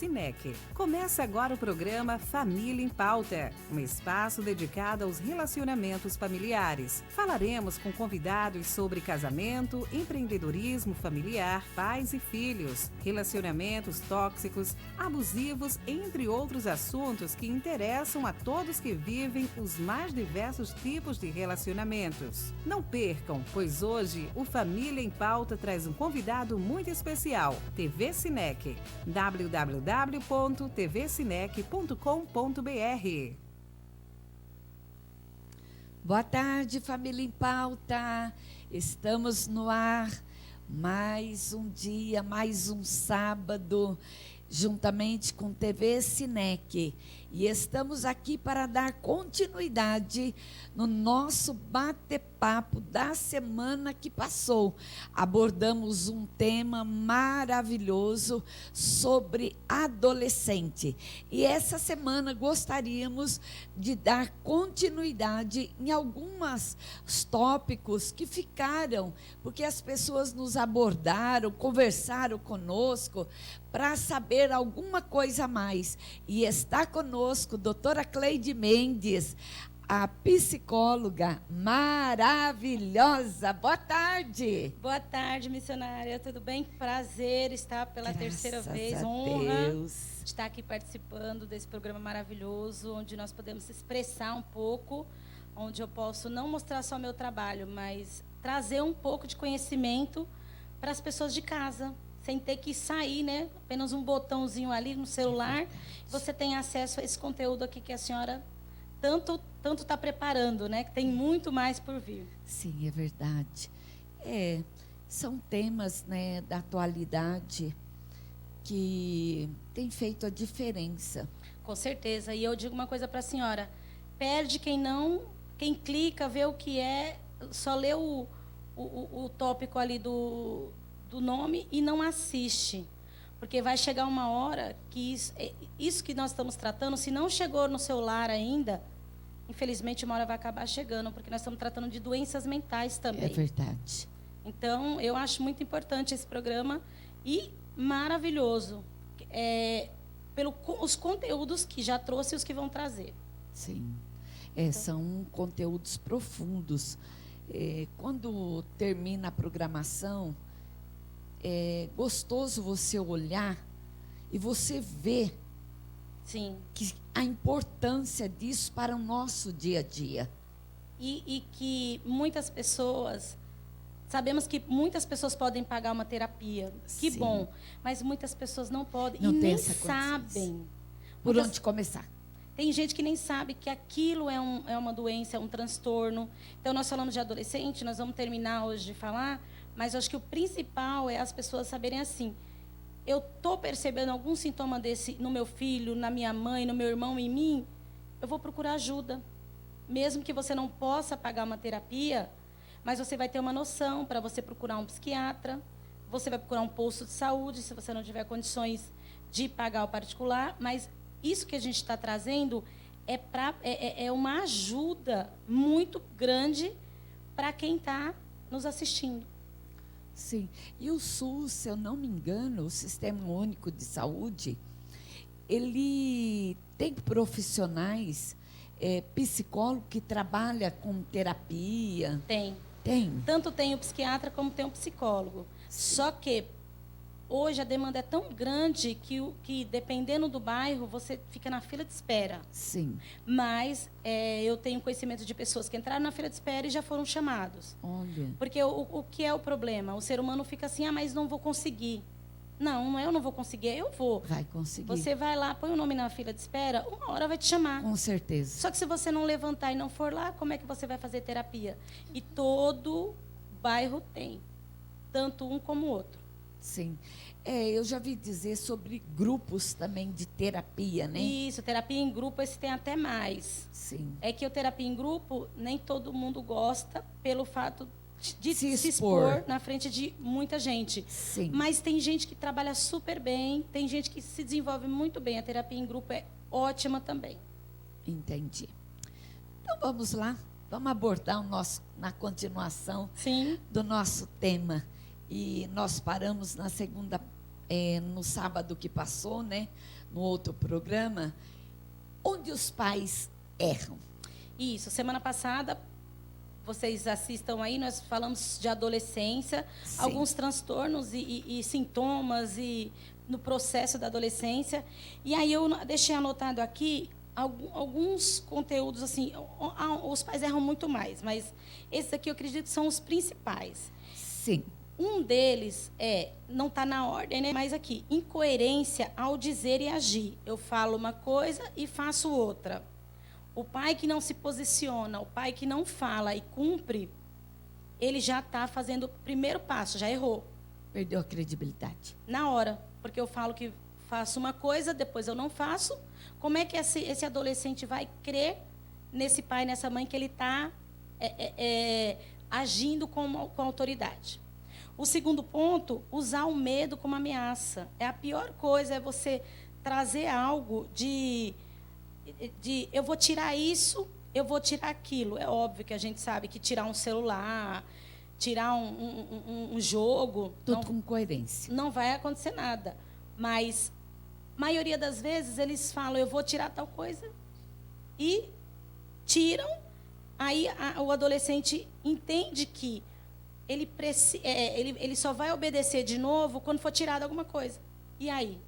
Sinec. Começa agora o programa Família em Pauta, um espaço dedicado aos relacionamentos familiares. Falaremos com convidados sobre casamento, empreendedorismo familiar, pais e filhos, relacionamentos tóxicos, abusivos, entre outros assuntos que interessam a todos que vivem os mais diversos tipos de relacionamentos. Não percam, pois hoje o Família em Pauta traz um convidado muito especial, TV Sinec. www.tvsinec.com.br. Boa tarde, Família em Pauta. Estamos no ar, mais um dia, mais um sábado, juntamente com TV Sinec. E estamos aqui para dar continuidade no nosso bate-papo da semana que passou. Abordamos um tema maravilhoso sobre adolescente. E essa semana gostaríamos de dar continuidade em alguns tópicos que ficaram, porque as pessoas nos abordaram, conversaram conosco para saber alguma coisa a mais. E está conosco a doutora Cleide Mendes, a psicóloga maravilhosa. Boa tarde. Boa tarde, missionária. Tudo bem? Prazer estar pela terceira vez. Graças a Honra Deus. estar aqui participando desse programa maravilhoso, onde nós podemos expressar um pouco, onde eu posso não mostrar só meu trabalho, mas trazer um pouco de conhecimento para as pessoas de casa, sem ter que sair, né? Apenas um botãozinho ali no celular, você tem acesso a esse conteúdo aqui que a senhora tanto está preparando, né? Que tem muito mais por vir. Sim, é verdade. São temas, né, da atualidade que tem feito a diferença. Com certeza. E eu digo uma coisa para a senhora: perde quem clica, vê o que é, só lê o tópico ali do nome e não assiste. Porque vai chegar uma hora que isso que nós estamos tratando, se não chegou no seu lar ainda, infelizmente uma hora vai acabar chegando, porque nós estamos tratando de doenças mentais também. É verdade. Então, eu acho muito importante esse programa e maravilhoso. Os conteúdos que já trouxe e os que vão trazer. Sim. São conteúdos profundos. Quando termina a programação, é gostoso você olhar e você ver Sim. a importância disso para o nosso dia a dia. E que muitas pessoas, sabemos que muitas pessoas podem pagar uma terapia, que Sim. bom, mas muitas pessoas não podem Não e tem nem essa condições. sabem. Por onde começar? Tem gente que nem sabe que aquilo é uma doença, é um transtorno. Então, nós falamos de adolescente, nós vamos terminar hoje de falar, mas eu acho que o principal é as pessoas saberem assim: eu estou percebendo algum sintoma desse no meu filho, na minha mãe, no meu irmão, em mim, eu vou procurar ajuda. Mesmo que você não possa pagar uma terapia, mas você vai ter uma noção para você procurar um psiquiatra, você vai procurar um posto de saúde, se você não tiver condições de pagar o particular, mas isso que a gente está trazendo é uma ajuda muito grande para quem está nos assistindo. Sim. E o SUS, se eu não me engano, o Sistema Único de Saúde, ele tem profissionais, psicólogo que trabalha com terapia. Tem. Tem. Tanto tem o psiquiatra como tem o psicólogo. Sim. Só que hoje a demanda é tão grande que dependendo do bairro, você fica na fila de espera. Sim. Mas eu tenho conhecimento de pessoas que entraram na fila de espera e já foram chamados. Olha. Porque o que é o problema? O ser humano fica assim: mas não vou conseguir. Não é eu não vou conseguir, eu vou. Vai conseguir. Você vai lá, põe o nome na fila de espera, uma hora vai te chamar. Com certeza. Só que se você não levantar e não for lá, como é que você vai fazer terapia? E todo bairro tem, tanto um como o outro. Sim. Eu já vi dizer sobre grupos também de terapia, né? Isso, terapia em grupo, esse tem até mais. Sim. É que a terapia em grupo, nem todo mundo gosta pelo fato de se expor expor na frente de muita gente. Sim. Mas tem gente que trabalha super bem, tem gente que se desenvolve muito bem. A terapia em grupo é ótima também. Entendi. Então vamos lá, vamos abordar na continuação Sim. do nosso tema. E nós paramos na segunda no sábado que passou, né, no outro programa, onde os pais erram. Isso, semana passada, vocês assistam aí, nós falamos de adolescência, Sim. alguns transtornos e sintomas e no processo da adolescência. E aí eu deixei anotado aqui alguns conteúdos, assim, os pais erram muito mais, mas esses aqui eu acredito que são os principais. Sim. Um deles não está na ordem, né? Mas aqui, incoerência ao dizer e agir. Eu falo uma coisa e faço outra. O pai que não se posiciona, o pai que não fala e cumpre, ele já está fazendo o primeiro passo, já errou. Perdeu a credibilidade. Na hora, porque eu falo que faço uma coisa, depois eu não faço. Como é que esse adolescente vai crer nesse pai, nessa mãe, que ele está agindo com autoridade? O segundo ponto, usar o medo como ameaça. A pior coisa é você trazer algo de eu vou tirar isso, eu vou tirar aquilo. É óbvio que a gente sabe que tirar um celular, tirar um jogo... Tudo com coerência. Não vai acontecer nada. Mas, maioria das vezes, eles falam, eu vou tirar tal coisa. E tiram. Aí o adolescente entende que ele só vai obedecer de novo quando for tirado alguma coisa. E aí?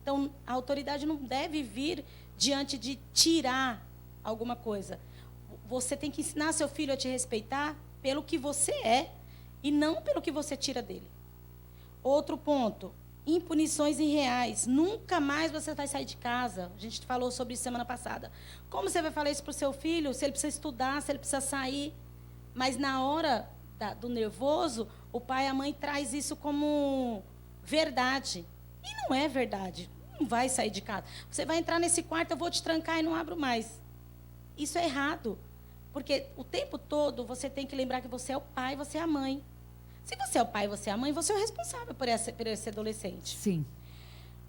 Então, a autoridade não deve vir diante de tirar alguma coisa. Você tem que ensinar seu filho a te respeitar pelo que você é e não pelo que você tira dele. Outro ponto, impunições irreais. Nunca mais você vai sair de casa. A gente falou sobre isso semana passada. Como você vai falar isso para o seu filho, se ele precisa estudar, se ele precisa sair? Mas na hora do nervoso, o pai e a mãe traz isso como verdade. E não é verdade. Não vai sair de casa. Você vai entrar nesse quarto, eu vou te trancar e não abro mais. Isso é errado. Porque o tempo todo você tem que lembrar que você é o pai, você é a mãe. Se você é o pai e você é a mãe, você é o responsável por esse adolescente. Sim.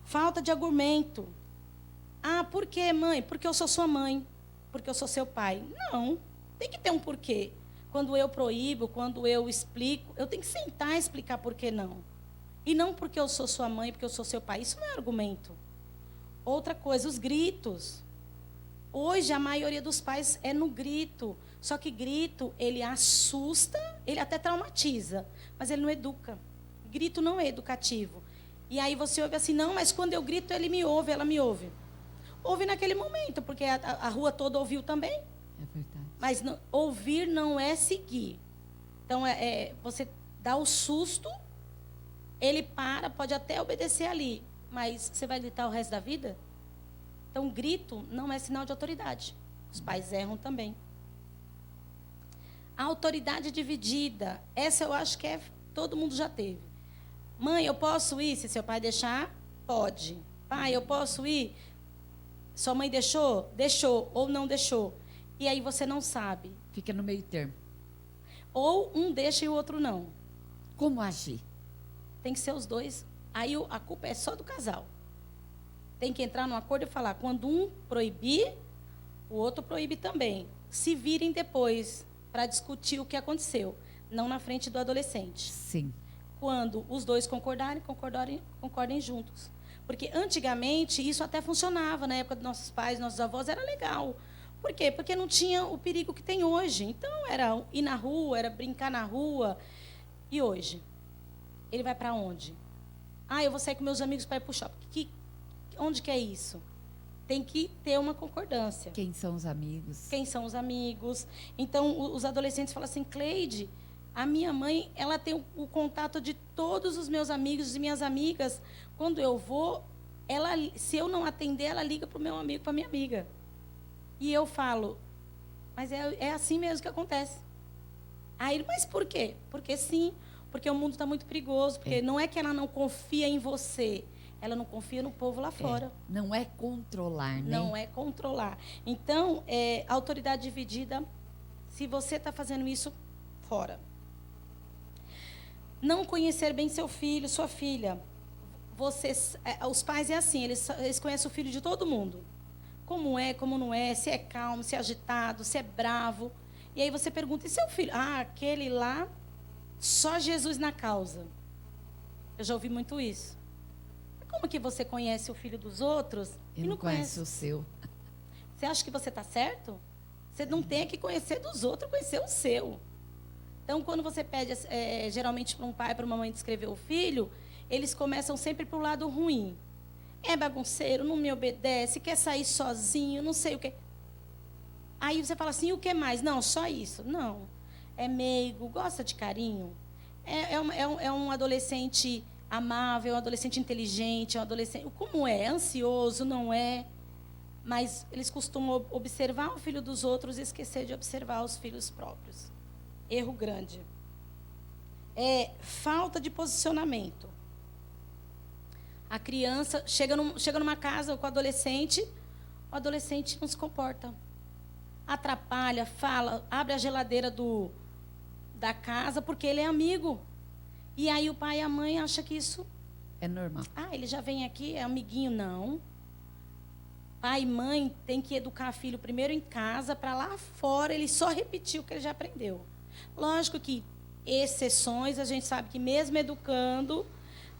Falta de argumento. Ah, por quê, mãe? Porque eu sou sua mãe. Porque eu sou seu pai. Não. Tem que ter um porquê. Quando eu proíbo, quando eu explico, eu tenho que sentar e explicar por que não. E não porque eu sou sua mãe, porque eu sou seu pai. Isso não é argumento. Outra coisa, os gritos. Hoje, a maioria dos pais é no grito. Só que grito, ele assusta, ele até traumatiza, mas ele não educa. Grito não é educativo. E aí você ouve assim, não, mas quando eu grito, ele me ouve, ela me ouve. Ouve naquele momento, porque a rua toda ouviu também. É verdade. Mas ouvir não é seguir. Então, você dá o susto, ele pode até obedecer ali, mas você vai gritar o resto da vida? Então, grito não é sinal de autoridade. Os pais erram também. A autoridade dividida, essa eu acho que todo mundo já teve. Mãe, eu posso ir? Se seu pai deixar, pode. Pai, eu posso ir? Sua mãe deixou? Deixou ou não deixou. E aí você não sabe. Fica no meio termo. Ou um deixa e o outro não. Como agir? Tem que ser os dois. Aí a culpa é só do casal. Tem que entrar num acordo e falar, quando um proibir, o outro proíbe também. Se virem depois para discutir o que aconteceu, não na frente do adolescente. Sim. Quando os dois concordem juntos. Porque antigamente isso até funcionava, na época dos nossos pais, nossos avós, era legal. Por quê? Porque não tinha o perigo que tem hoje. Então, era ir na rua, era brincar na rua. E hoje? Ele vai para onde? Ah, eu vou sair com meus amigos para ir para o shopping. Onde que é isso? Tem que ter uma concordância. Quem são os amigos? Quem são os amigos? Então, os adolescentes falam assim, Cleide, a minha mãe, ela tem o contato de todos os meus amigos e minhas amigas. Quando eu vou, se eu não atender, ela liga para o meu amigo, para a minha amiga. E eu falo, mas é assim mesmo que acontece. Aí, mas por quê? Porque sim, porque o mundo está muito perigoso, porque não é que ela não confia em você, ela não confia no povo lá fora. Não é controlar, né? Não é controlar. Então, autoridade dividida, se você está fazendo isso, fora. Não conhecer bem seu filho, sua filha. Os pais é assim, eles conhecem o filho de todo mundo. Como é, como não é, se é calmo, se é agitado, se é bravo. E aí você pergunta, e seu filho? Ah, aquele lá, só Jesus na causa. Eu já ouvi muito isso. como que você conhece o filho dos outros E não conhece o seu. Você acha que você está certo? Você não tem que conhecer dos outros, conhecer o seu. Então, quando você pede, geralmente, para um pai, para uma mãe descrever o filho, eles começam sempre para o lado ruim. É bagunceiro, não me obedece, quer sair sozinho, não sei o quê. Aí você fala assim, e o que mais? Não, só isso. Não. É meigo, gosta de carinho. É um adolescente amável, um adolescente inteligente, um adolescente... Como é? Ansioso, não é? Mas eles costumam observar o filho dos outros e esquecer de observar os filhos próprios. Erro grande. Falta de posicionamento. A criança chega numa casa com o adolescente não se comporta. Atrapalha, fala, abre a geladeira da casa porque ele é amigo. E aí o pai e a mãe acham que isso... É normal. ele já vem aqui, é amiguinho. Não. Pai e mãe tem que educar filho primeiro em casa, para lá fora ele só repetir o que ele já aprendeu. Lógico que exceções, a gente sabe que mesmo educando,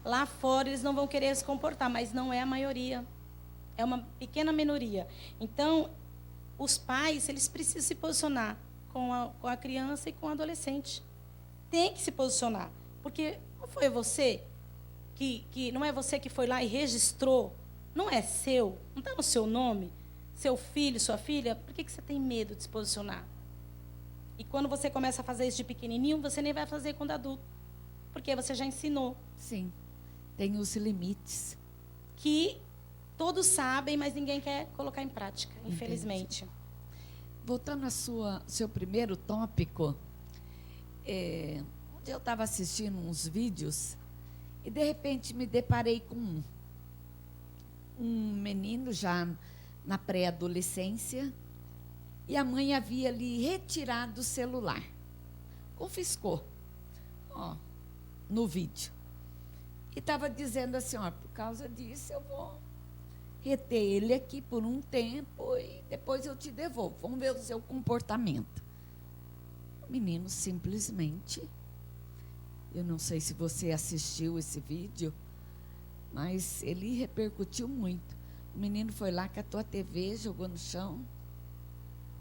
lá fora eles não vão querer se comportar, mas não é a maioria. É uma pequena minoria. Então, os pais, eles precisam se posicionar com a criança e com o adolescente. Tem que se posicionar. Porque não foi você que não é você que foi lá e registrou, não é seu, não está no seu nome, seu filho, sua filha, por que você tem medo de se posicionar? E quando você começa a fazer isso de pequenininho, você nem vai fazer quando adulto, porque você já ensinou. Sim, tem os limites. Que todos sabem, mas ninguém quer colocar em prática, infelizmente. Entendi. Voltando ao seu primeiro tópico, onde eu estava assistindo uns vídeos e, de repente, me deparei com um menino já na pré-adolescência e a mãe havia lhe retirado o celular. Confiscou, no vídeo. E estava dizendo assim, por causa disso eu vou reter ele aqui por um tempo e depois eu te devolvo. Vamos ver o seu comportamento. O menino simplesmente, eu não sei se você assistiu esse vídeo, mas ele repercutiu muito. O menino foi lá, catou a TV, jogou no chão,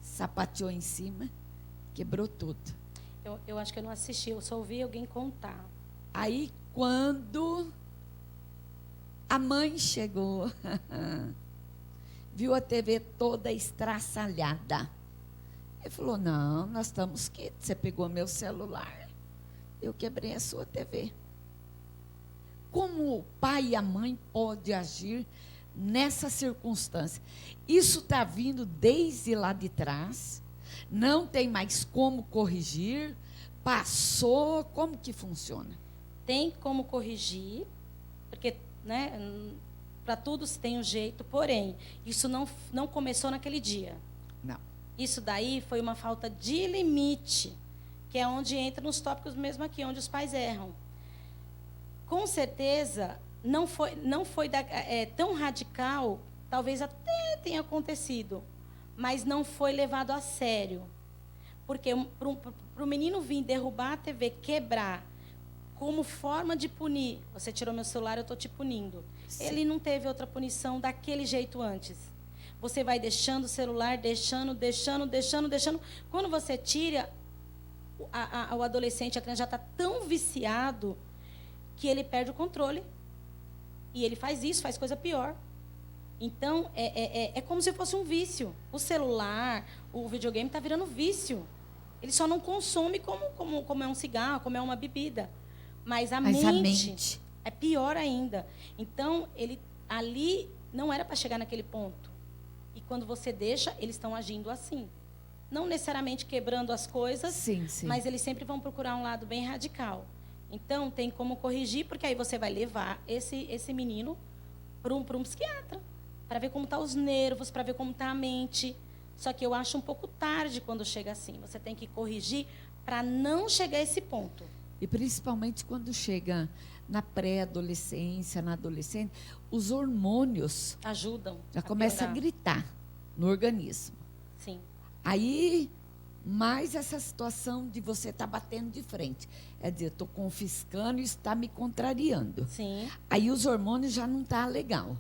sapateou em cima, quebrou tudo. Eu acho que eu não assisti, eu só ouvi alguém contar. Aí, quando a mãe chegou, viu a TV toda estraçalhada. Ele falou, não, nós estamos quites, você pegou meu celular, eu quebrei a sua TV. Como o pai e a mãe podem agir nessa circunstância? Isso está vindo desde lá de trás, não tem mais como corrigir, passou, como que funciona? Tem como corrigir, porque, para tudo se tem um jeito, porém, isso não começou naquele dia. Não. Isso daí foi uma falta de limite, que é onde entra nos tópicos mesmo aqui, onde os pais erram. Com certeza, não foi tão radical, talvez até tenha acontecido, mas não foi levado a sério. Porque para o menino vir derrubar a TV, quebrar, como forma de punir, você tirou meu celular, eu estou te punindo. Sim. Ele não teve outra punição daquele jeito antes. Você vai deixando o celular, deixando. Quando você tira, o adolescente, a criança já está tão viciado que ele perde o controle. E ele faz isso, faz coisa pior. Então, é como se fosse um vício. O celular, o videogame está virando vício. Ele só não consome como é um cigarro, como é uma bebida. Mas a mente é pior ainda. Então, ele ali não era para chegar naquele ponto. E quando você deixa, eles estão agindo assim. Não necessariamente quebrando as coisas, sim. Mas eles sempre vão procurar um lado bem radical. Então, tem como corrigir, porque aí você vai levar esse menino para um psiquiatra, para ver como estão os nervos, para ver como está a mente. Só que eu acho um pouco tarde quando chega assim. Você tem que corrigir para não chegar a esse ponto. E principalmente quando chega na pré-adolescência, na adolescência, os hormônios ajudam. Já começa a gritar no organismo. Sim. Aí mais essa situação de você estar batendo de frente. É dizer, estou confiscando e está me contrariando. Sim. Aí os hormônios já não tá legal.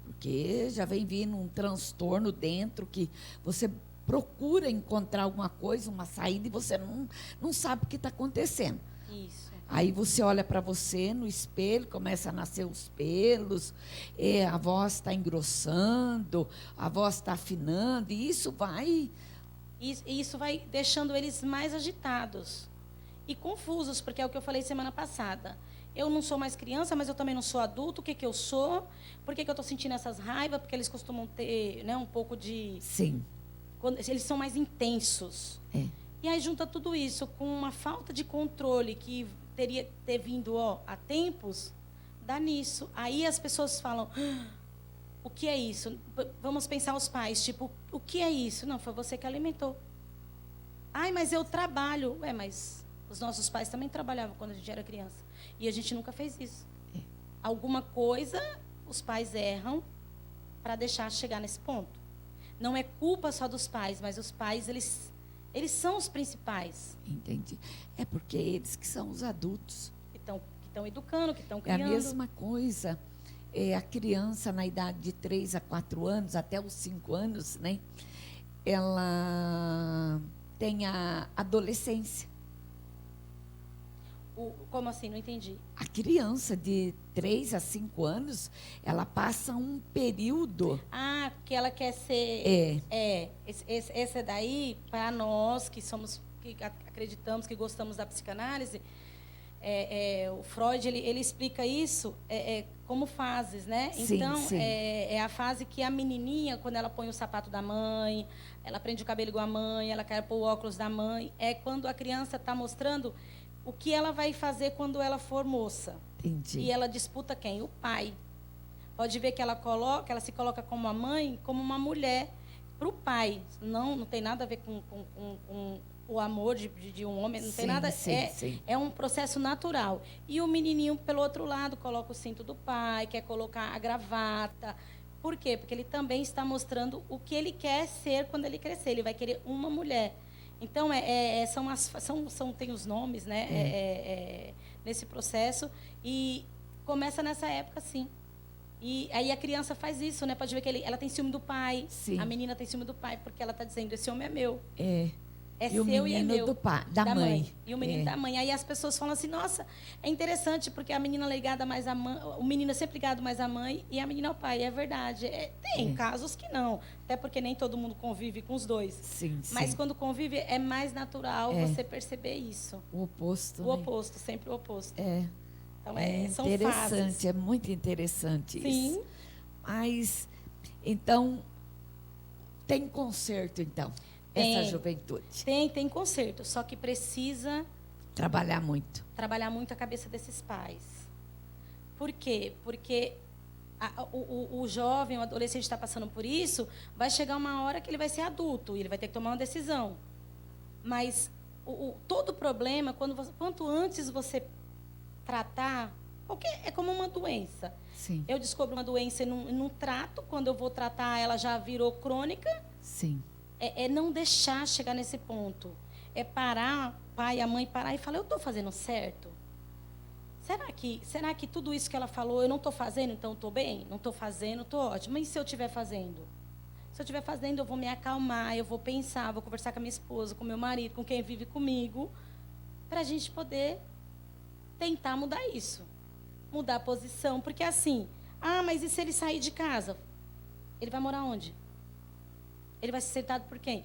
Porque já vem vindo um transtorno dentro que você procura encontrar alguma coisa, uma saída, e você não sabe o que está acontecendo. Isso. Aí você olha para você no espelho, começa a nascer os pelos, a voz está engrossando, a voz está afinando, e isso vai... Isso vai deixando eles mais agitados e confusos, porque é o que eu falei semana passada. Eu não sou mais criança, mas eu também não sou adulto. O que eu sou? Por que eu estou sentindo essas raivas? Porque eles costumam ter, né, um pouco de... Sim. Eles são mais intensos. É. E aí junta tudo isso com uma falta de controle que teria ter vindo há tempos, dá nisso. Aí as pessoas falam, o que é isso? Vamos pensar os pais, tipo, o que é isso? Não, foi você que alimentou. Ai, mas eu trabalho. Ué, mas os nossos pais também trabalhavam quando a gente era criança. E a gente nunca fez isso. É. Alguma coisa os pais erram para deixar chegar nesse ponto. Não é culpa só dos pais, mas os pais, eles são os principais. Entendi. É porque eles que são os adultos. Que estão educando, que estão É criando. a mesma coisa. A criança na idade de 3 a 4 anos, até os 5 anos, né? Ela tem a adolescência. Como assim? Não entendi. A criança de 3 a 5 anos, ela passa um período... Ah, que ela quer ser... É. Esse daí, para nós que acreditamos, que gostamos da psicanálise, o Freud, ele explica isso como fases, né? Sim, então, sim. É a fase que a menininha, quando ela põe o sapato da mãe, ela prende o cabelo igual a mãe, ela quer pôr o óculos da mãe, é quando a criança está mostrando o que ela vai fazer quando ela for moça. Entendi. E ela disputa quem? O pai. Pode ver que ela se coloca como a mãe, como uma mulher para o pai. Não tem nada a ver com o amor de um homem, não tem nada. Sim. É um processo natural. E o menininho, pelo outro lado, coloca o cinto do pai, quer colocar a gravata. Por quê? Porque ele também está mostrando o que ele quer ser quando ele crescer. Ele vai querer uma mulher. Então, tem os nomes, né? Nesse processo. E começa nessa época, sim. E aí a criança faz isso, né? Pode ver que ela tem ciúme do pai. Sim. A menina tem ciúme do pai, porque ela está dizendo, esse homem é meu. É É e o seu e é menino meu. da mãe. E o menino da mãe. Aí as pessoas falam assim, nossa, é interessante, porque a menina é ligada mais à mãe, o menino é sempre ligado mais à mãe e a menina ao pai. É verdade. Tem casos que não. Até porque nem todo mundo convive com os dois. Sim. Mas quando convive, é mais natural você perceber isso. O oposto. O oposto, sempre o oposto. Então, são interessante, fases. é muito interessante Sim. isso. Mas, então, tem conserto, então, essa juventude. Tem conserto, só que precisa trabalhar muito a cabeça desses pais. Por quê? Porque o jovem, o adolescente está passando por isso, vai chegar uma hora que ele vai ser adulto e ele vai ter que tomar uma decisão. Mas todo problema, quanto antes você tratar, porque é como uma doença. Sim. Eu descubro uma doença e não trato, quando eu vou tratar, ela já virou crônica. Sim. É não deixar chegar nesse ponto. É parar, o pai e a mãe parar e falar, eu estou fazendo certo? Será que tudo isso que ela falou, eu não estou fazendo, então estou bem? Não estou fazendo, estou ótimo. Mas e se eu estiver fazendo? Se eu estiver fazendo, eu vou me acalmar, eu vou pensar, vou conversar com a minha esposa, com o meu marido, com quem vive comigo, para a gente poder tentar mudar isso. Mudar a posição. Porque assim, mas e se ele sair de casa? Ele vai morar onde? Ele vai ser aceitado por quem?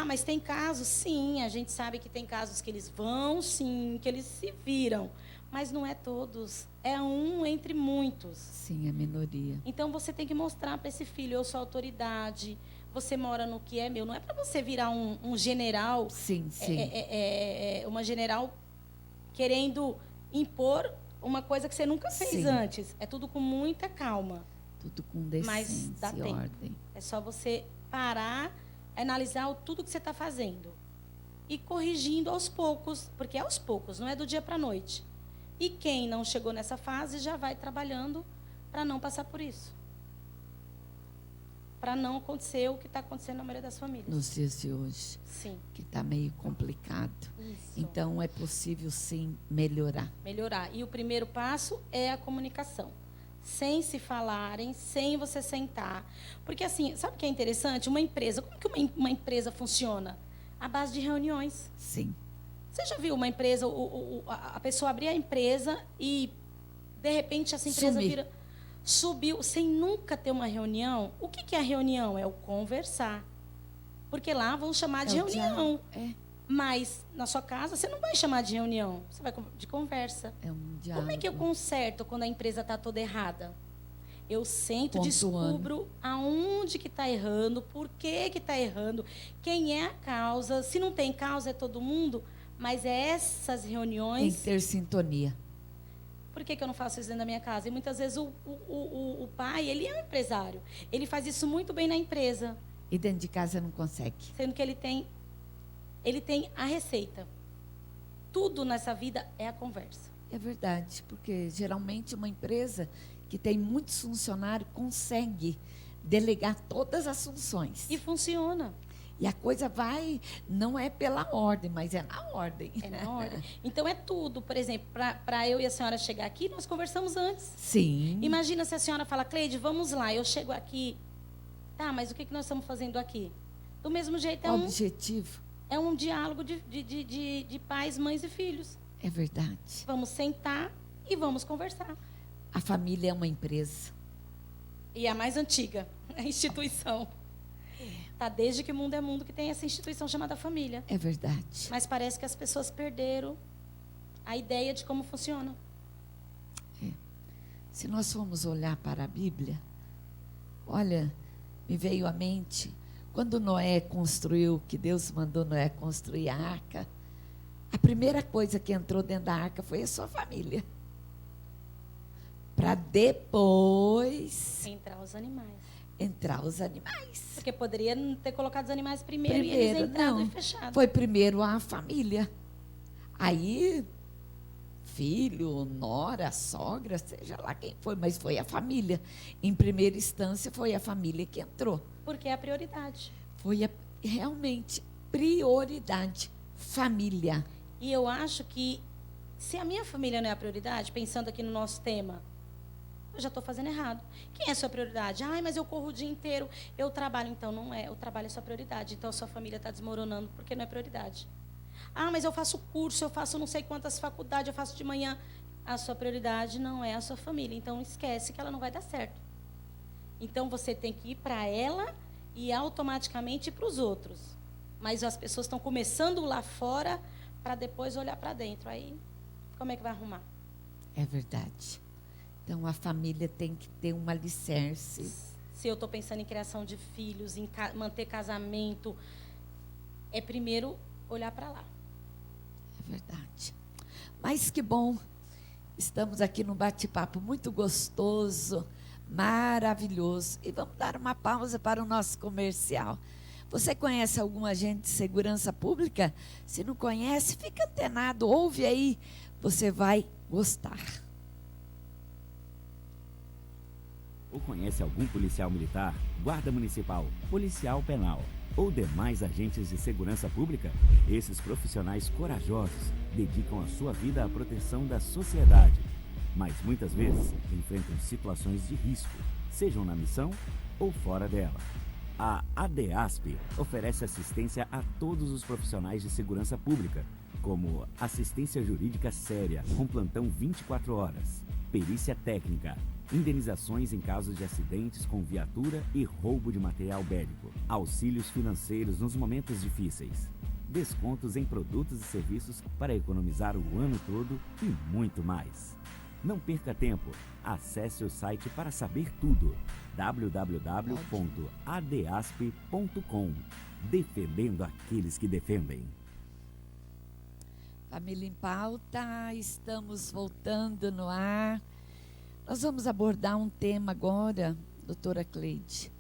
Mas tem casos, sim, a gente sabe que tem casos que eles vão, sim, que eles se viram. Mas não é todos, é um entre muitos. Sim, a minoria. Então, você tem que mostrar para esse filho, eu sou autoridade, você mora no que é meu. Não é para você virar um general. Sim. Uma general querendo impor uma coisa que você nunca fez antes. É tudo com muita calma. Tudo com decência, mas dá tempo. Ordem. É só você parar, analisar tudo que você está fazendo. E corrigindo aos poucos, porque é aos poucos, não é do dia para a noite. E quem não chegou nessa fase já vai trabalhando para não passar por isso. para não acontecer o que está acontecendo na maioria das famílias. Nos dias de hoje, Sim. que está meio complicado. Isso. Então, é possível, sim, melhorar. Melhorar. E o primeiro passo é a comunicação. Sem se falarem, sem você sentar. Porque, assim, sabe o que é interessante? Uma empresa, como que uma empresa funciona? À base de reuniões. Sim. Você já viu uma empresa, a pessoa abrir a empresa e, de repente, essa empresa subiu sem nunca ter uma reunião? O que é a reunião? É o conversar. Porque lá vão chamar de reunião. Mas na sua casa você não vai chamar de reunião, você vai de conversa. É um diálogo. Como é que eu conserto quando a empresa está toda errada? Eu sento, descubro aonde que está errando, por que está errando, quem é a causa. Se não tem causa, é todo mundo. Mas é essas reuniões... Tem que ter sintonia. Por que eu não faço isso dentro da minha casa? E muitas vezes o pai, ele é um empresário. Ele faz isso muito bem na empresa. E dentro de casa não consegue. Sendo que ele tem a receita. Tudo nessa vida é a conversa. É verdade, porque geralmente uma empresa que tem muitos funcionários consegue delegar todas as funções. E funciona. E a coisa vai, não é pela ordem, mas é na ordem. É na ordem. Então, é tudo. Por exemplo, para eu e a senhora chegar aqui, nós conversamos antes. Sim. Imagina se a senhora fala, Cleide, vamos lá, eu chego aqui. Tá, mas o que nós estamos fazendo aqui? Do mesmo jeito, Objetivo. É um diálogo de pais, mães e filhos. É verdade. Vamos sentar e vamos conversar. A família é uma empresa. E a mais antiga, a instituição. Tá desde que o mundo é mundo que tem essa instituição chamada família. É verdade. Mas parece que as pessoas perderam a ideia de como funciona. Se nós formos olhar para a Bíblia, olha, me veio à mente, quando Noé construiu, que Deus mandou Noé construir a arca, a primeira coisa que entrou dentro da arca foi a sua família. Para depois... entrar os animais. Porque poderia ter colocado os animais primeiro e eles entrado e fechado. Foi primeiro a família. Aí, filho, nora, sogra, seja lá quem foi, mas foi a família. Em primeira instância, foi a família que entrou. Porque é a prioridade. Foi realmente prioridade, família. E eu acho que, se a minha família não é a prioridade, pensando aqui no nosso tema, eu já estou fazendo errado. Quem é a sua prioridade? Ai, mas eu corro o dia inteiro, eu trabalho. Então, não é. O trabalho é sua prioridade. Então, a sua família está desmoronando porque não é prioridade. Ah, mas eu faço curso, eu faço não sei quantas faculdades, eu faço de manhã. A sua prioridade não é a sua família. Então, esquece que ela não vai dar certo. Então, você tem que ir para ela e automaticamente ir para os outros. Mas as pessoas estão começando lá fora para depois olhar para dentro. Aí, como é que vai arrumar? É verdade. Então, a família tem que ter um alicerce. Se eu estou pensando em criação de filhos, em manter casamento, é primeiro olhar para lá. É verdade. Mas que bom. Estamos aqui num bate-papo muito gostoso, maravilhoso. E vamos dar uma pausa para o nosso comercial. Você conhece algum agente de segurança pública? Se não conhece, fica antenado, ouve aí. Você vai gostar. Ou conhece algum policial militar, guarda municipal, policial penal ou demais agentes de segurança pública? Esses profissionais corajosos dedicam a sua vida à proteção da sociedade, mas muitas vezes enfrentam situações de risco, sejam na missão ou fora dela. A ADASP oferece assistência a todos os profissionais de segurança pública, como assistência jurídica séria, com plantão 24 horas, perícia técnica, indenizações em casos de acidentes com viatura e roubo de material bélico, auxílios financeiros nos momentos difíceis, descontos em produtos e serviços para economizar o ano todo e muito mais. Não perca tempo, acesse o site para saber tudo, www.adasp.com, defendendo aqueles que defendem. Família em Pauta, estamos voltando no ar. Nós vamos abordar um tema agora, doutora Cleide.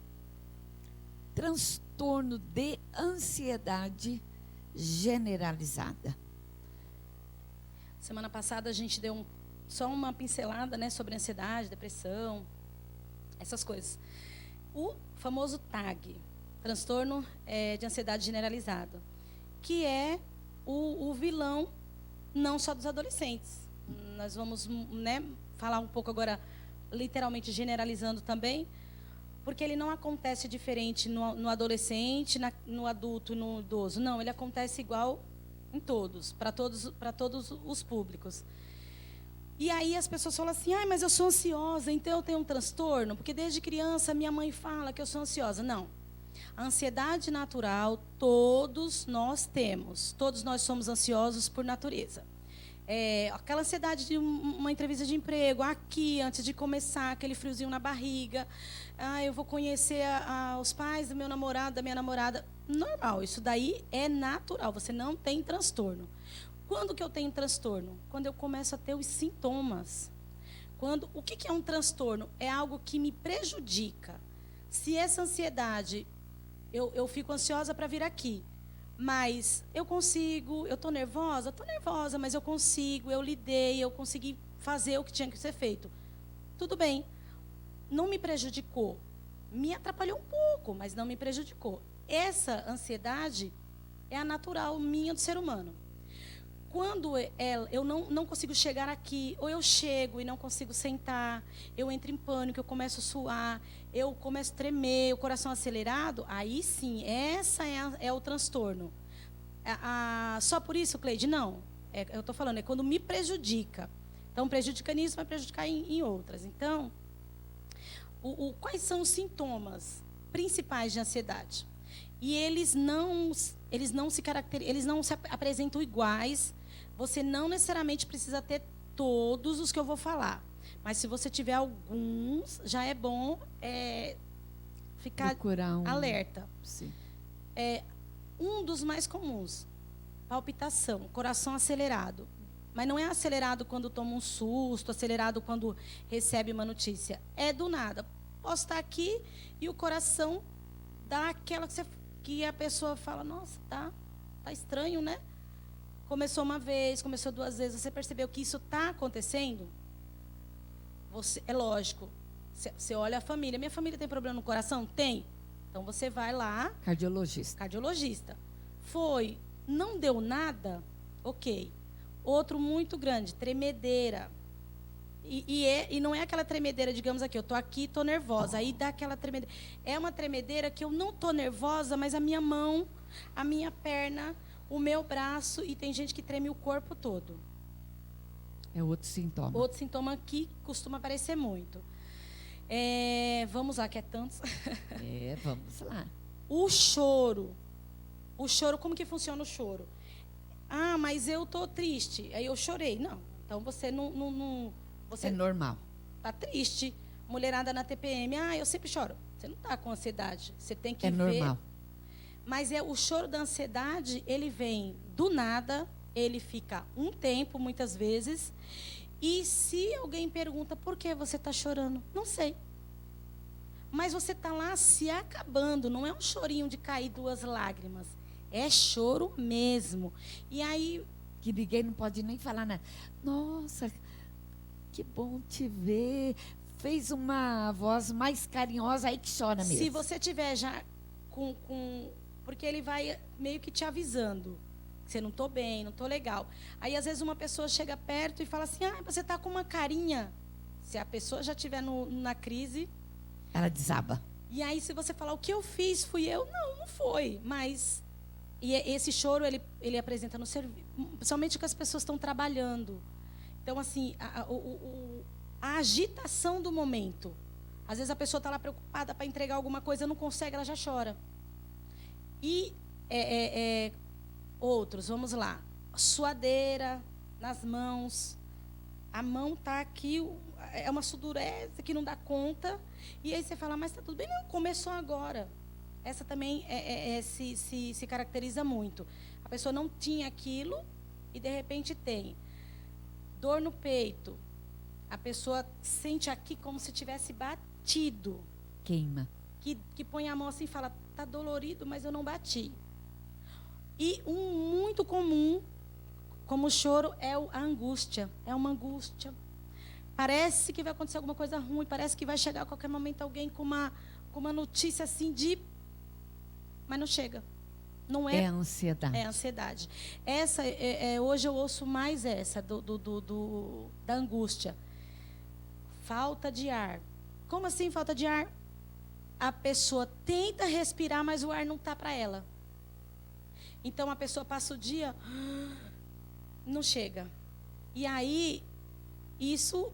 Transtorno de ansiedade generalizada. Semana passada a gente deu só uma pincelada, né, sobre ansiedade, depressão, essas coisas. O o famoso TAG, transtorno de ansiedade generalizado, que é o vilão não só dos adolescentes. Nós vamos, né, falar um pouco agora, literalmente generalizando também, porque ele não acontece diferente no adolescente, no adulto, no idoso. Não, ele acontece igual em todos, para todos os públicos. E aí as pessoas falam assim, mas eu sou ansiosa, então eu tenho um transtorno, porque desde criança minha mãe fala que eu sou ansiosa. Não. A ansiedade natural, todos nós temos. Todos nós somos ansiosos por natureza. Aquela ansiedade de uma entrevista de emprego, aqui, antes de começar, aquele friozinho na barriga. Eu vou conhecer os pais do meu namorado, da minha namorada. Normal, isso daí é natural, você não tem transtorno. Quando que eu tenho transtorno? Quando eu começo a ter os sintomas. O que é um transtorno? É algo que me prejudica. Se essa ansiedade, eu fico ansiosa para vir aqui, mas eu consigo, eu estou nervosa, mas eu consigo, eu lidei, eu consegui fazer o que tinha que ser feito. Tudo bem, não me prejudicou, me atrapalhou um pouco, mas não me prejudicou. Essa ansiedade é a natural minha do ser humano. Quando eu não consigo chegar aqui, ou eu chego e não consigo sentar, eu entro em pânico, eu começo a suar, eu começo a tremer, o coração acelerado, aí sim, essa é o transtorno. Só por isso, Cleide? Não. Eu estou falando, é quando me prejudica. Então, prejudica nisso, vai prejudicar em outras. Então, quais são os sintomas principais de ansiedade? E eles não se apresentam iguais. Você não necessariamente precisa ter todos os que eu vou falar. Mas se você tiver alguns, já é bom ficar alerta. Sim. Um dos mais comuns, palpitação, coração acelerado. Mas não é acelerado quando toma um susto, acelerado quando recebe uma notícia. É do nada. Posso estar aqui e o coração dá aquela que a pessoa fala, nossa, tá estranho, né? Começou uma vez, começou 2 vezes, você percebeu que isso está acontecendo? É lógico, você olha a família. Minha família tem problema no coração? Tem. Então você vai lá. Cardiologista. Não deu nada? Ok. Outro muito grande, tremedeira. E não é aquela tremedeira, digamos aqui, eu estou aqui, estou nervosa. Aí dá aquela tremedeira. É uma tremedeira que eu não estou nervosa, mas a minha mão, a minha perna, o meu braço, e tem gente que treme o corpo todo. É outro sintoma. Outro sintoma que costuma aparecer muito. Vamos lá, que é tantos. Vamos lá. O choro. O choro, como que funciona o choro? Mas eu estou triste. Aí eu chorei. Não, então você não você é normal. Está triste. Mulherada na TPM. Eu sempre choro. Você não está com ansiedade. Você tem que ver. É normal. Mas o choro da ansiedade, ele vem do nada, ele fica um tempo, muitas vezes. E se alguém pergunta, por que você está chorando? Não sei. Mas você está lá se acabando. Não é um chorinho de cair 2 lágrimas. É choro mesmo. E aí... Que ninguém não pode nem falar nada. Nossa, que bom te ver. Fez uma voz mais carinhosa, aí que chora mesmo. Se você tiver já porque ele vai meio que te avisando. Você não estou bem, não estou legal. Aí, às vezes, uma pessoa chega perto e fala assim, você está com uma carinha. Se a pessoa já estiver na crise... Ela desaba. E aí, se você falar, o que eu fiz, fui eu? Não foi. Mas... E esse choro, ele apresenta no serviço. Principalmente que as pessoas estão trabalhando. Então, assim, a agitação do momento. Às vezes, a pessoa está lá preocupada para entregar alguma coisa, não consegue, ela já chora. E outros, vamos lá. Suadeira nas mãos. A mão está aqui, é uma sudorese que não dá conta. E aí você fala, mas está tudo bem? Não, começou agora. Essa também se caracteriza muito. A pessoa não tinha aquilo e, de repente, tem. Dor no peito. A pessoa sente aqui como se tivesse batido. Queima. Que põe a mão assim e fala, está dolorido, mas eu não bati. E um muito comum, como o choro, é a angústia. É uma angústia. Parece que vai acontecer alguma coisa ruim, parece que vai chegar a qualquer momento alguém com com uma notícia assim mas não chega. Não É a ansiedade. É a ansiedade. Essa, hoje eu ouço mais essa, da angústia. Falta de ar. Como assim falta de ar? A pessoa tenta respirar, mas o ar não está para ela. Então a pessoa passa o dia, não chega. E aí, isso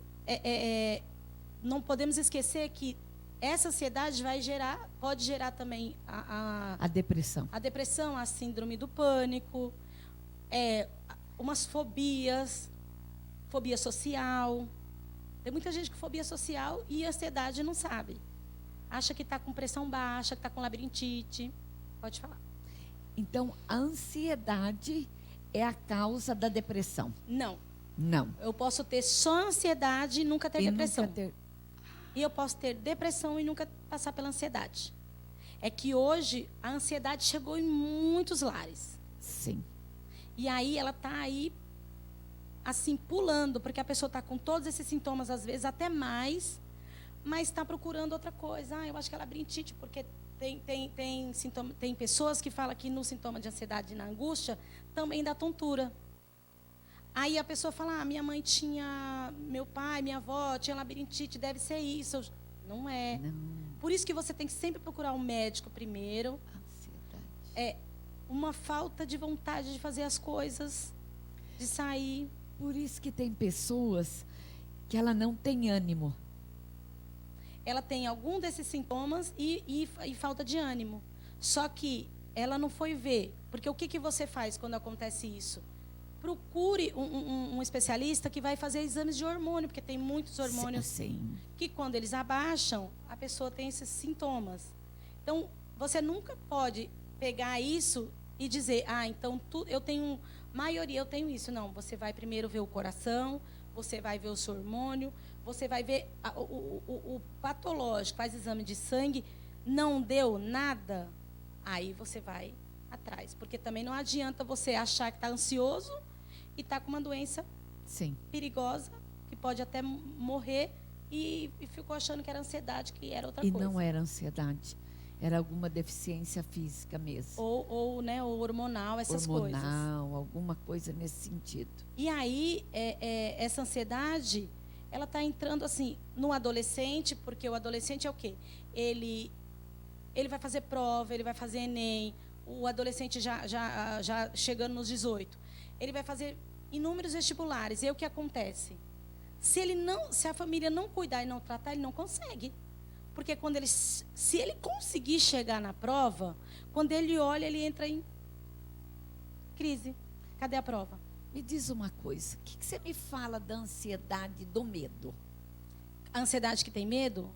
não podemos esquecer que essa ansiedade pode gerar também a depressão. A depressão, a síndrome do pânico, umas fobias, fobia social. Tem muita gente com fobia social e ansiedade não sabe. Acha que está com pressão baixa, que está com labirintite. Pode falar. Então, a ansiedade é a causa da depressão? Não. Não. Eu posso ter só ansiedade e nunca ter depressão. E eu posso ter depressão e nunca passar pela ansiedade. É que hoje a ansiedade chegou em muitos lares. Sim. E aí ela está aí, assim, pulando, porque a pessoa está com todos esses sintomas, às vezes até mais, mas está procurando outra coisa. Eu acho que é labirintite, porque tem pessoas que falam que no sintoma de ansiedade e na angústia também dá tontura. Aí a pessoa fala, minha mãe tinha, meu pai, minha avó tinha labirintite, deve ser isso. Não é. Não. Por isso que você tem que sempre procurar um médico primeiro. Ansiedade. É uma falta de vontade de fazer as coisas, de sair. Por isso que tem pessoas que ela não tem ânimo. Ela tem algum desses sintomas e falta de ânimo. Só que ela não foi ver. Porque o que você faz quando acontece isso? Procure um especialista que vai fazer exames de hormônio, porque tem muitos hormônios Sim. que, quando eles abaixam, a pessoa tem esses sintomas. Então, você nunca pode pegar isso e dizer, então eu tenho, maioria eu tenho isso. Não, você vai primeiro ver o coração, você vai ver o seu hormônio, você vai ver o patológico, faz exame de sangue, não deu nada, aí você vai atrás. Porque também não adianta você achar que está ansioso e está com uma doença perigosa, que pode até morrer, e ficou achando que era ansiedade, que era outra coisa. E não era ansiedade, era alguma deficiência física mesmo. Ou hormonal, essas coisas. Hormonal, alguma coisa nesse sentido. E aí, essa ansiedade, ela está entrando assim no adolescente, porque o adolescente é o quê? Ele vai fazer prova, ele vai fazer Enem, o adolescente já chegando nos 18. Ele vai fazer inúmeros vestibulares. E aí o que acontece? Se a família não cuidar e não tratar, ele não consegue. Porque se ele conseguir chegar na prova, quando ele olha, ele entra em crise. Cadê a prova? Me diz uma coisa, o que você me fala da ansiedade, do medo? A ansiedade que tem medo,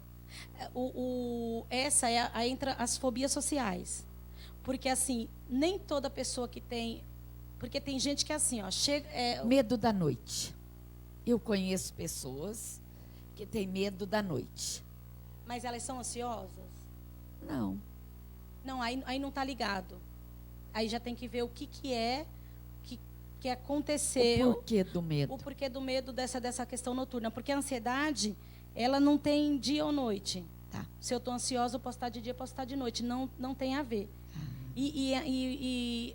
essa entra as fobias sociais. Porque, assim, nem toda pessoa que tem... Porque tem gente que é assim, medo da noite. Eu conheço pessoas que têm medo da noite. Mas elas são ansiosas? Não. Não, aí não está ligado. Aí já tem que ver o que aconteceu. O porquê do medo. O porquê do medo dessa questão noturna. Porque a ansiedade, ela não tem dia ou noite. Tá. Se eu estou ansiosa, eu posso estar de dia, posso estar de noite. Não tem a ver. E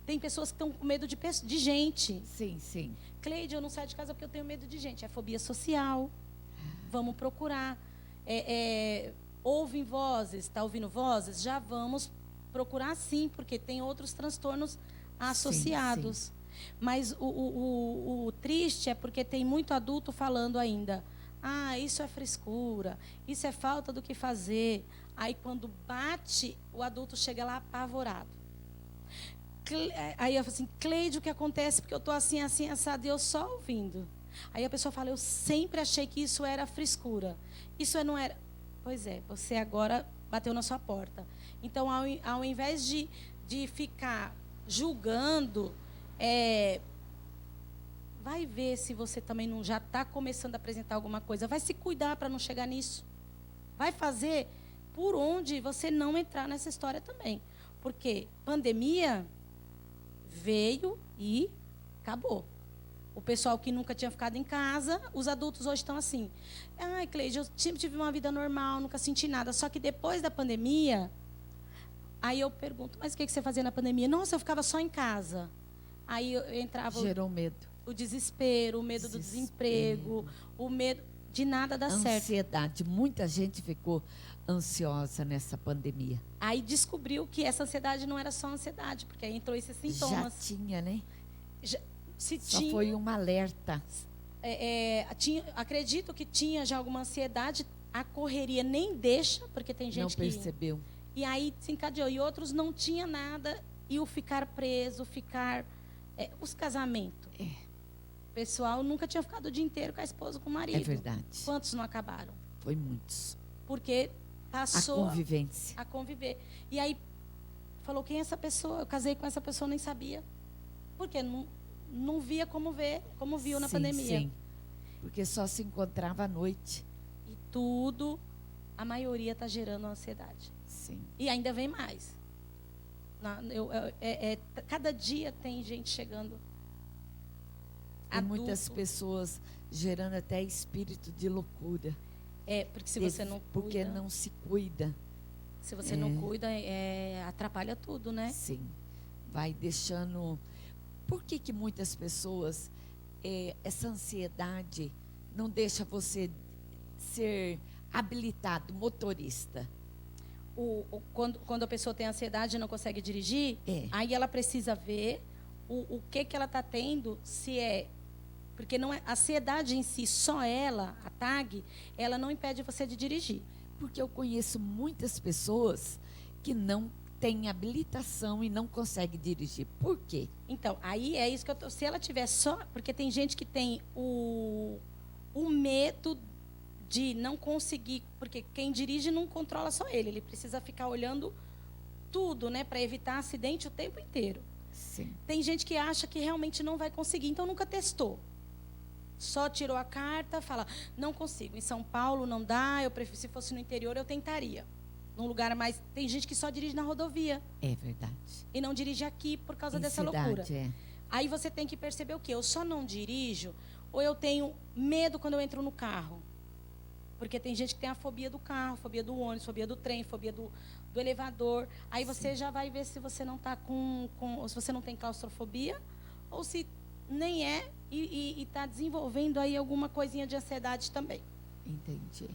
tem pessoas que estão com medo de gente. Sim, sim. Cleide, eu não saio de casa porque eu tenho medo de gente. É fobia social. Vamos procurar. Ouvem vozes, está ouvindo vozes? Já vamos procurar sim, porque tem outros transtornos associados. Sim. Mas o triste é porque tem muito adulto falando ainda, isso é frescura, isso é falta do que fazer. Aí quando bate, o adulto chega lá apavorado. Aí eu falo assim, Cleide, o que acontece? Porque eu estou assim, assim, assado, e eu só ouvindo. Aí a pessoa fala, eu sempre achei que isso era frescura. Isso não era... Pois é, você agora bateu na sua porta. Então, ao invés de ficar julgando, vai ver se você também não já está começando a apresentar alguma coisa. Vai se cuidar para não chegar nisso. Vai fazer por onde você não entrar nessa história também. Porque pandemia veio e acabou. O pessoal que nunca tinha ficado em casa, os adultos hoje estão assim. Ai, Cleide, eu sempre tive uma vida normal, nunca senti nada. Só que depois da pandemia, aí eu pergunto, mas o que você fazia na pandemia? Nossa, eu ficava só em casa. Aí eu entrava Gerou medo. o desespero, o medo do desemprego, o medo de nada dar certo. Ansiedade. Muita gente ficou ansiosa nessa pandemia. Aí descobriu que essa ansiedade não era só ansiedade, porque aí entrou esses sintomas. Já tinha, né? Se Só tinha, foi um alerta. acredito que tinha já alguma ansiedade, a correria nem deixa, porque tem gente Não que... percebeu. E aí se encadeou. E outros não tinha nada, e o ficar preso, os casamentos. O pessoal nunca tinha ficado o dia inteiro com a esposa, com o marido. É verdade. Quantos não acabaram? Foi muitos. Porque passou A convivência. a conviver. E aí falou, quem é essa pessoa? Eu casei com essa pessoa, nem sabia. Porque não via como viu na pandemia. Sim. Porque só se encontrava à noite. E tudo, a maioria está gerando ansiedade. Sim. E ainda vem mais. Cada dia tem gente chegando. E muitas pessoas gerando até espírito de loucura. Porque se você não cuida... Porque não se cuida. Se você não cuida, atrapalha tudo, né? Sim. Vai deixando... Por que muitas pessoas, essa ansiedade não deixa você ser habilitado, motorista? Quando a pessoa tem ansiedade e não consegue dirigir, aí ela precisa ver o que ela está tendo, se é... Porque não é, a ansiedade em si, só ela, a TAG, ela não impede você de dirigir. Porque eu conheço muitas pessoas que não têm habilitação e não conseguem dirigir. Por quê? Então, aí é isso que se ela tiver só... Porque tem gente que tem o medo de não conseguir... Porque quem dirige não controla só ele precisa ficar olhando tudo, né? Para evitar acidente o tempo inteiro. Sim. Tem gente que acha que realmente não vai conseguir, então nunca testou. Só tirou a carta, fala, não consigo. Em São Paulo não dá, se fosse no interior eu tentaria. Num lugar mais... Tem gente que só dirige na rodovia. É verdade. E não dirige aqui por causa dessa cidade, loucura. Aí você tem que perceber o quê? Eu só não dirijo, ou eu tenho medo quando eu entro no carro. Porque tem gente que tem a fobia do carro, fobia do ônibus, fobia do trem, fobia do elevador. Aí você já vai ver se você não está ou se você não tem claustrofobia, ou se nem e está desenvolvendo aí alguma coisinha de ansiedade também. Entendi.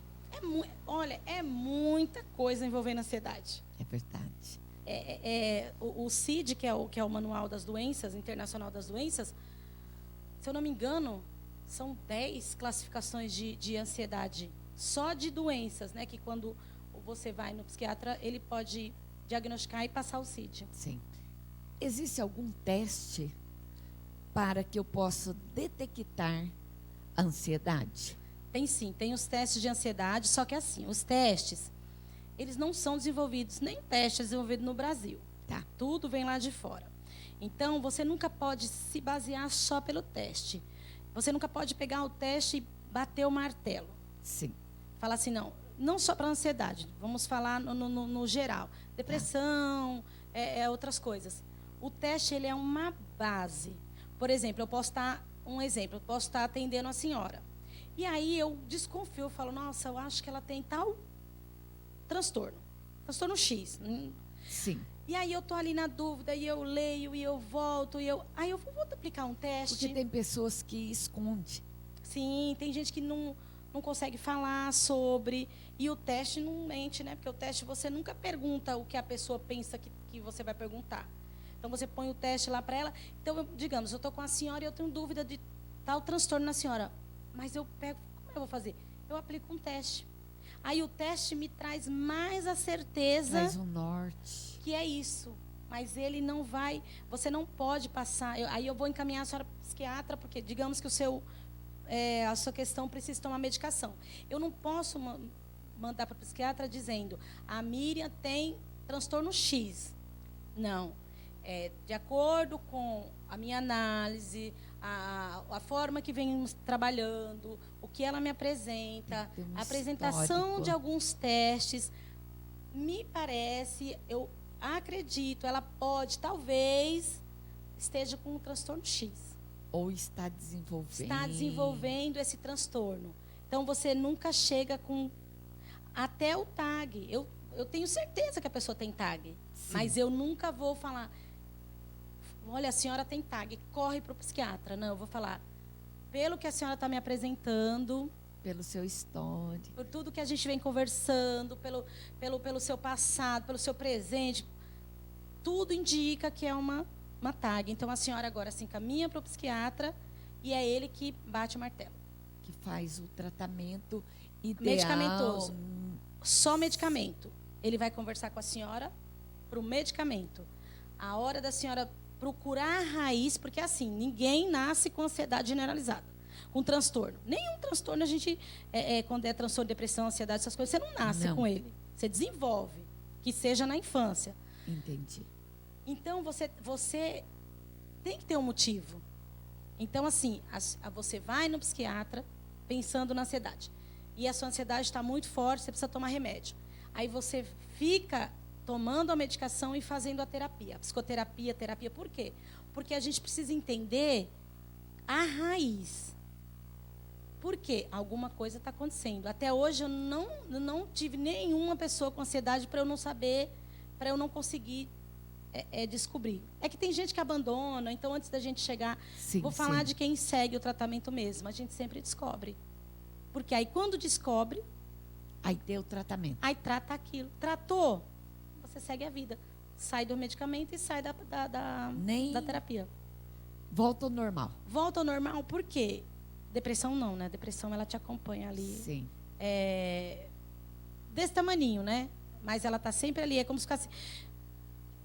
Olha, é muita coisa envolvendo ansiedade. É verdade. O CID, que é o Manual das Doenças, Internacional das Doenças, se eu não me engano, são 10 classificações de ansiedade, só de doenças, né? Que quando você vai no psiquiatra, ele pode diagnosticar e passar o CID. Sim. Existe algum teste para que eu possa detectar a ansiedade? Tem sim, tem os testes de ansiedade, só que assim, os testes, eles não são desenvolvidos, nem teste é desenvolvido no Brasil. Tá. Tudo vem lá de fora. Então, você nunca pode se basear só pelo teste. Você nunca pode pegar o teste e bater o martelo. Sim. Falar assim, não só para ansiedade, vamos falar no geral. Depressão, outras coisas. O teste, ele é uma base. Por exemplo, eu posso estar atendendo a senhora. E aí eu desconfio, eu falo, nossa, eu acho que ela tem tal transtorno X. Sim. E aí eu estou ali na dúvida, e eu leio, e eu volto, aí eu vou aplicar um teste. Porque tem pessoas que escondem. Sim, tem gente que não consegue falar sobre, e o teste não mente, né? Porque o teste você nunca pergunta o que a pessoa pensa que você vai perguntar. Então, você põe o teste lá para ela. Então, digamos, eu estou com a senhora e eu tenho dúvida de tal transtorno na senhora. Mas eu pego, como eu vou fazer? Eu aplico um teste. Aí o teste me traz mais a certeza... Traz um norte. Que é isso. Mas ele não vai... Você não pode passar... Aí eu vou encaminhar a senhora para o psiquiatra, porque digamos que a sua questão precisa tomar medicação. Eu não posso mandar para o psiquiatra dizendo a Miriam tem transtorno X. Não. De acordo com a minha análise, a forma que venhamos trabalhando, o que ela me apresenta, a apresentação histórico de alguns testes, me parece, eu acredito, ela pode, talvez, esteja com um transtorno X. Ou está desenvolvendo. Está desenvolvendo esse transtorno. Então, você nunca chega com... Até o TAG. Eu tenho certeza que a pessoa tem TAG. Sim. Mas eu nunca vou falar, olha, a senhora tem TAG, corre para o psiquiatra. Não, eu vou falar, pelo que a senhora está me apresentando... Pelo seu histórico. Por tudo que a gente vem conversando, pelo seu passado, pelo seu presente, tudo indica que é uma TAG. Então, a senhora agora se encaminha para o psiquiatra e é ele que bate o martelo. Que faz o tratamento ideal. Medicamentoso. Só medicamento. Ele vai conversar com a senhora para o medicamento. A hora da senhora procurar a raiz, porque assim, ninguém nasce com ansiedade generalizada, com transtorno. Nenhum transtorno a gente, quando é transtorno, depressão, ansiedade, essas coisas, você não nasce com ele. Você desenvolve, que seja na infância. Entendi. Então, você tem que ter um motivo. Então, assim, você vai no psiquiatra pensando na ansiedade. E a sua ansiedade está muito forte, você precisa tomar remédio. Aí você fica tomando a medicação e fazendo a terapia. A psicoterapia, terapia, por quê? Porque a gente precisa entender a raiz. Por quê? Alguma coisa está acontecendo. Até hoje eu não tive nenhuma pessoa com ansiedade para eu não saber, para eu não conseguir descobrir. É que tem gente que abandona, então antes da gente chegar, vou falar de quem segue o tratamento mesmo. A gente sempre descobre. Porque aí quando descobre... Aí tem o tratamento. Aí trata aquilo. Tratou, você segue a vida. Sai do medicamento e sai da terapia. Volta ao normal. Volta ao normal, por quê? Depressão não, né? Depressão, ela te acompanha ali. Sim. Desse tamaninho, né? Mas ela está sempre ali. É como se fosse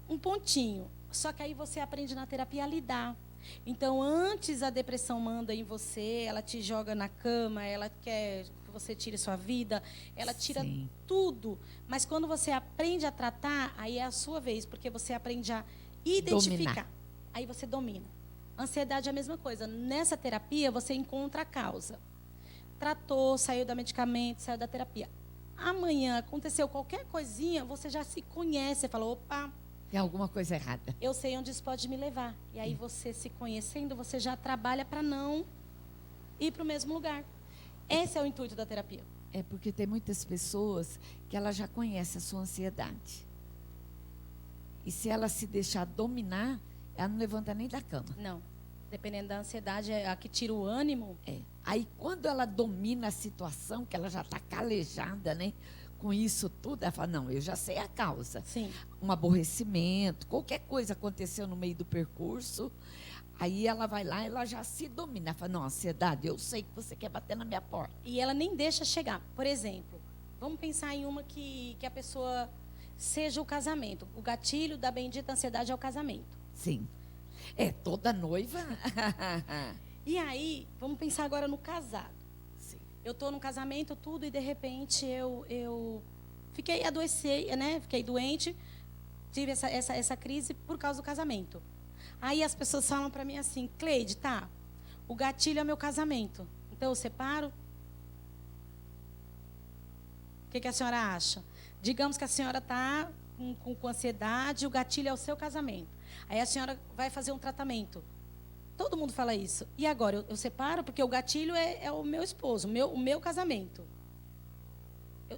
um pontinho. Só que aí você aprende na terapia a lidar. Então, antes a depressão manda em você, ela te joga na cama, ela quer que você tire sua vida, ela tira tudo. Mas quando você aprende a tratar, aí é a sua vez, porque você aprende a identificar. Dominar. Aí você domina. Ansiedade é a mesma coisa. Nessa terapia, você encontra a causa. Tratou, saiu do medicamento, saiu da terapia. Amanhã aconteceu qualquer coisinha, você já se conhece, você fala, opa... Tem alguma coisa errada. Eu sei onde isso pode me levar. E aí você se conhecendo, você já trabalha para não ir para o mesmo lugar. Esse é o intuito da terapia. É porque tem muitas pessoas que ela já conhece a sua ansiedade. E se ela se deixar dominar, ela não levanta nem da cama. Não. Dependendo da ansiedade, é a que tira o ânimo. Aí quando ela domina a situação, que ela já está calejada, né? Com isso tudo, ela fala, não, eu já sei a causa. Sim. Um aborrecimento, qualquer coisa aconteceu no meio do percurso, aí ela vai lá, ela já se domina. Ela fala, não, ansiedade, eu sei que você quer bater na minha porta. E ela nem deixa chegar. Por exemplo, vamos pensar em uma que a pessoa seja o casamento. O gatilho da bendita ansiedade é o casamento. Sim. Toda noiva. E aí, vamos pensar agora no casado. Eu estou no casamento, tudo, e de repente eu fiquei adoecida, né? Fiquei doente, tive essa crise por causa do casamento. Aí as pessoas falam para mim assim, Cleide, tá, o gatilho é meu casamento, então eu separo? O que a senhora acha? Digamos que a senhora está com ansiedade, o gatilho é o seu casamento. Aí a senhora vai fazer um tratamento. Todo mundo fala isso. E agora, eu separo porque o gatilho é o meu esposo, o meu casamento.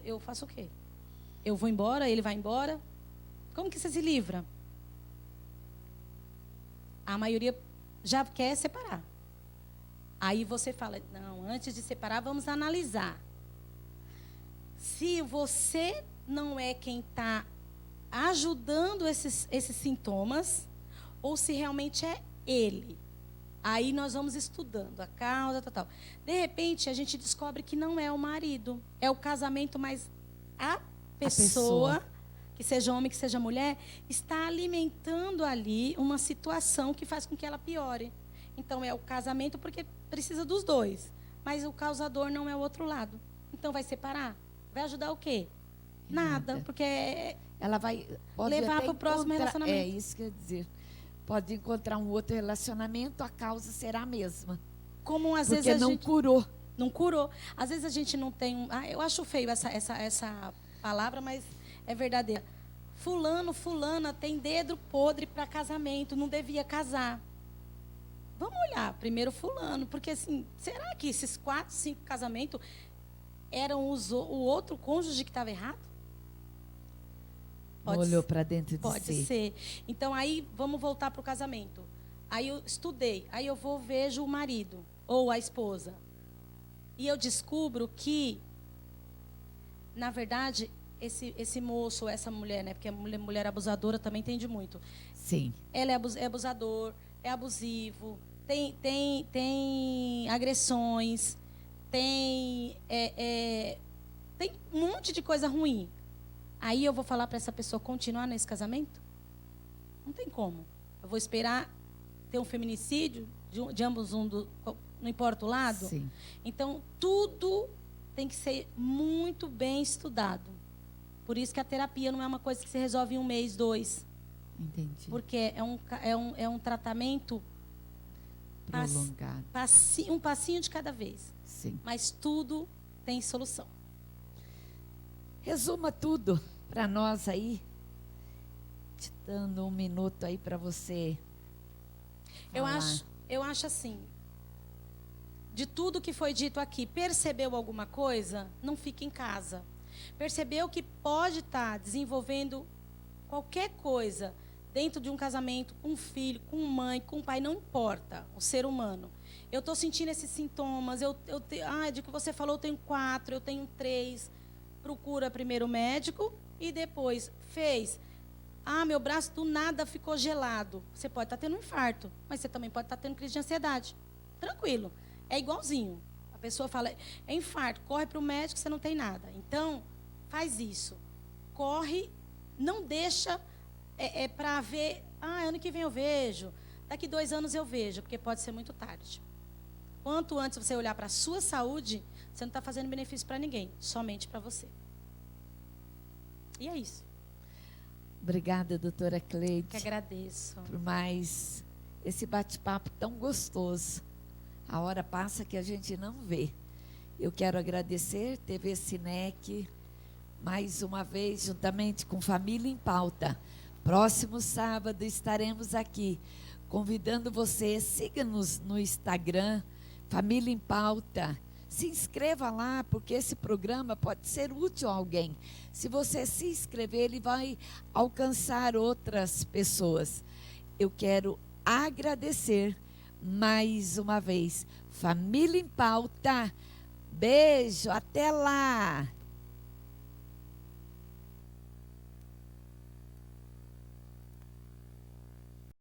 Eu faço o quê? Eu vou embora, ele vai embora? Como que você se livra? A maioria já quer separar. Aí você fala, não, antes de separar, vamos analisar. Se você não é quem está ajudando esses sintomas, ou se realmente é ele. Aí nós vamos estudando a causa, tal. De repente, a gente descobre que não é o marido. É o casamento, mas a pessoa, que seja homem, que seja mulher, está alimentando ali uma situação que faz com que ela piore. Então, é o casamento porque precisa dos dois. Mas o causador não é o outro lado. Então, vai separar? Vai ajudar o quê? Nada, porque ela vai levar para o próximo relacionamento. É isso que eu ia dizer. Pode encontrar um outro relacionamento, a causa será a mesma. Como às porque vezes não curou. Não curou. Às vezes a gente não tem... eu acho feio essa palavra, mas é verdadeira. Fulana tem dedo podre para casamento, não devia casar. Vamos olhar primeiro fulano, porque assim, será que esses 4, 5 casamentos eram o outro cônjuge que estava errado? Olhou para dentro de Pode si. ser. Então, aí, vamos voltar para o casamento. Aí eu estudei, aí eu vejo o marido ou a esposa. E eu descubro que, na verdade, esse moço ou essa mulher, né? Porque a mulher abusadora também entende muito. Sim. Ela é abusador, é abusivo, tem agressões, tem um monte de coisa ruim. Aí eu vou falar para essa pessoa continuar nesse casamento? Não tem como. Eu vou esperar ter um feminicídio de ambos, não importa o lado? Sim. Então, tudo tem que ser muito bem estudado. Por isso que a terapia não é uma coisa que se resolve em 1 mês, 2. Entendi. Porque é um tratamento Prolongado. um passinho de cada vez. Sim. Mas tudo tem solução. Resuma tudo para nós aí. Te dando 1 minuto aí para você falar. Eu acho assim, de tudo que foi dito aqui, percebeu alguma coisa? Não fique em casa. Percebeu que pode estar desenvolvendo qualquer coisa dentro de um casamento, com um filho, com mãe, com pai, não importa, o ser humano. Eu estou sentindo esses sintomas, de que você falou, eu tenho 4, eu tenho 3. Procura primeiro o médico e depois meu braço do nada ficou gelado. Você pode estar tendo um infarto, mas você também pode estar tendo crise de ansiedade. Tranquilo, é igualzinho. A pessoa fala, é infarto, corre para o médico, você não tem nada. Então, faz isso. Corre, não deixa para ver, ano que vem eu vejo, daqui 2 anos eu vejo, porque pode ser muito tarde. Quanto antes você olhar para a sua saúde, você não está fazendo benefício para ninguém, somente para você. E é isso. Obrigada, doutora Cleide. Que agradeço. Por mais esse bate-papo tão gostoso. A hora passa que a gente não vê. Eu quero agradecer TV Cinec, mais uma vez, juntamente com Família em Pauta. Próximo sábado estaremos aqui, convidando você, siga-nos no Instagram, Família em Pauta. Se inscreva lá, porque esse programa pode ser útil a alguém. Se você se inscrever, ele vai alcançar outras pessoas. Eu quero agradecer mais uma vez. Família em Pauta. Beijo, até lá!